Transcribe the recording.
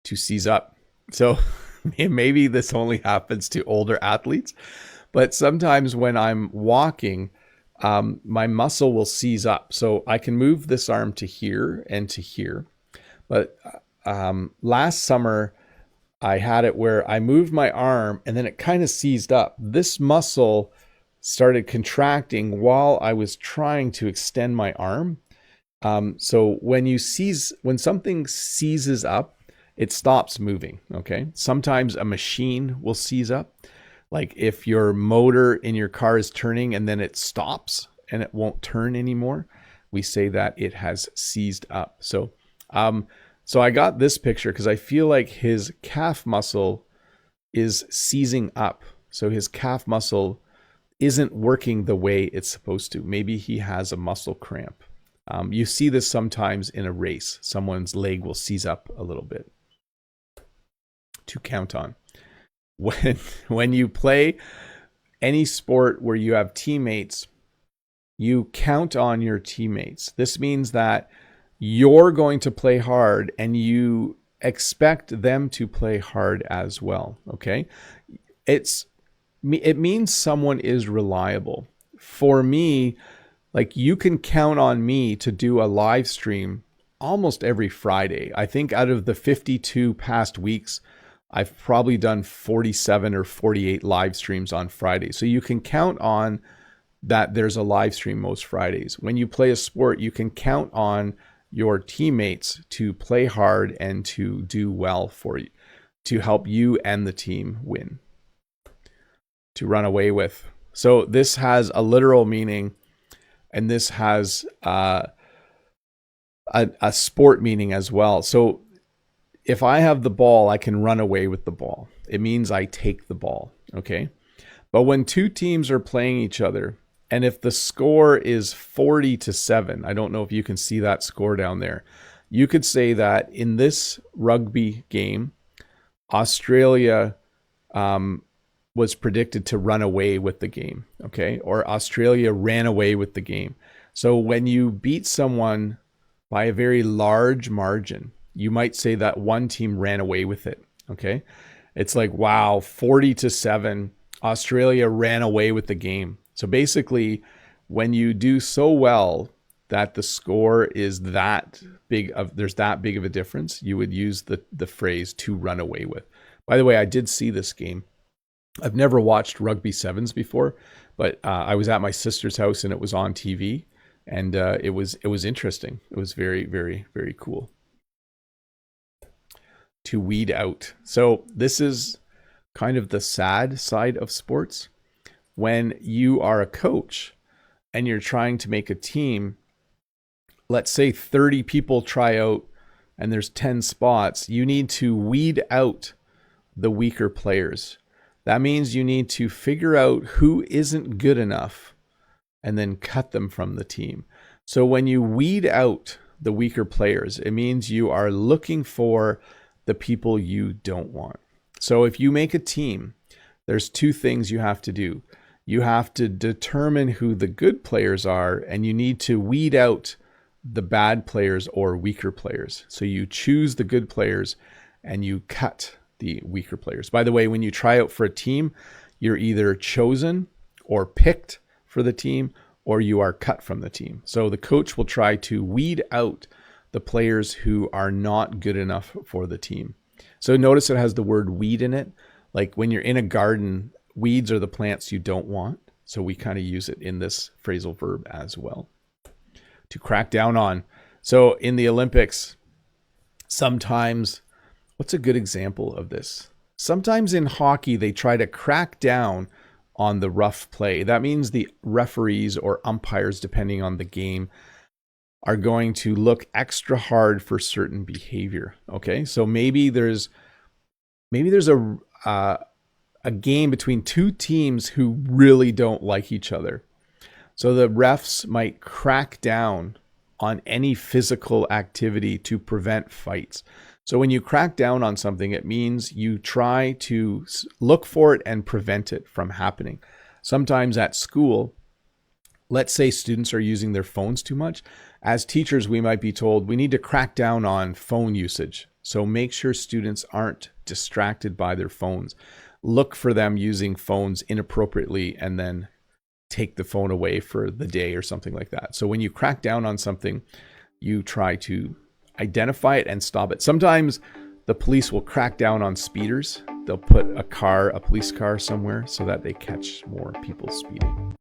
to seize up. So maybe this only happens to older athletes, but sometimes when I'm walking, my muscle will seize up. So I can move this arm to here and to here. But last summer, I had it where I moved my arm and then it kind of seized up. This muscle started contracting while I was trying to extend my arm. So when something seizes up, it stops moving, okay? Sometimes a machine will seize up. Like if your motor in your car is turning and then it stops and it won't turn anymore, we say that it has seized up. So I got this picture because I feel like his calf muscle is seizing up. So his calf muscle isn't working the way it's supposed to. Maybe he has a muscle cramp. You see this sometimes in a race. Someone's leg will seize up a little bit. To count on. When you play any sport where you have teammates, you count on your teammates. This means that you're going to play hard and you expect them to play hard as well, okay? It means someone is reliable. For me, like you can count on me to do a live stream almost every Friday. I think out of the 52 past weeks, I've probably done 47 or 48 live streams on Friday. So you can count on that there's a live stream most Fridays. When you play a sport, you can count on your teammates to play hard and to do well for you, to help you and the team win, to run away with. So this has a literal meaning, and this has a sport meaning as well. So if I have the ball, I can run away with the ball. It means I take the ball, okay? But when two teams are playing each other, and if the score is 40-7, I don't know if you can see that score down there, you could say that in this rugby game, Australia was predicted to run away with the game, okay? Or Australia ran away with the game. So when you beat someone by a very large margin, you might say that one team ran away with it, okay? It's like, wow, 40-7, Australia ran away with the game. So basically, when you do so well that the score is that big there's that big of a difference, you would use the phrase to run away with. By the way, I did see this game. I've never watched rugby sevens before, but I was at my sister's house and it was on TV, and it was interesting. It was very, very, very cool. To weed out. So this is kind of the sad side of sports. When you are a coach and you're trying to make a team, let's say 30 people try out and there's 10 spots, you need to weed out the weaker players. That means you need to figure out who isn't good enough and then cut them from the team. So when you weed out the weaker players, it means you are looking for the people you don't want. So if you make a team, there's two things you have to do. You have to determine who the good players are, and you need to weed out the bad players or weaker players. So you choose the good players and you cut the weaker players. By the way, when you try out for a team, you're either chosen or picked for the team, or you are cut from the team. So the coach will try to weed out the players who are not good enough for the team. So notice it has the word weed in it. Like when you're in a garden, weeds are the plants you don't want. So we kind of use it in this phrasal verb as well. To crack down on. So in the Olympics, sometimes, what's a good example of this? Sometimes in hockey, they try to crack down on the rough play. That means the referees or umpires, depending on the game, are going to look extra hard for certain behavior. Okay, so maybe there's a game between two teams who really don't like each other. So the refs might crack down on any physical activity to prevent fights. So when you crack down on something, it means you try to look for it and prevent it from happening. Sometimes at school, let's say students are using their phones too much. As teachers, we might be told we need to crack down on phone usage. So make sure students aren't distracted by their phones. Look for them using phones inappropriately and then take the phone away for the day or something like that. So when you crack down on something, you try to identify it and stop it. Sometimes the police will crack down on speeders. They'll put a police car somewhere so that they catch more people speeding.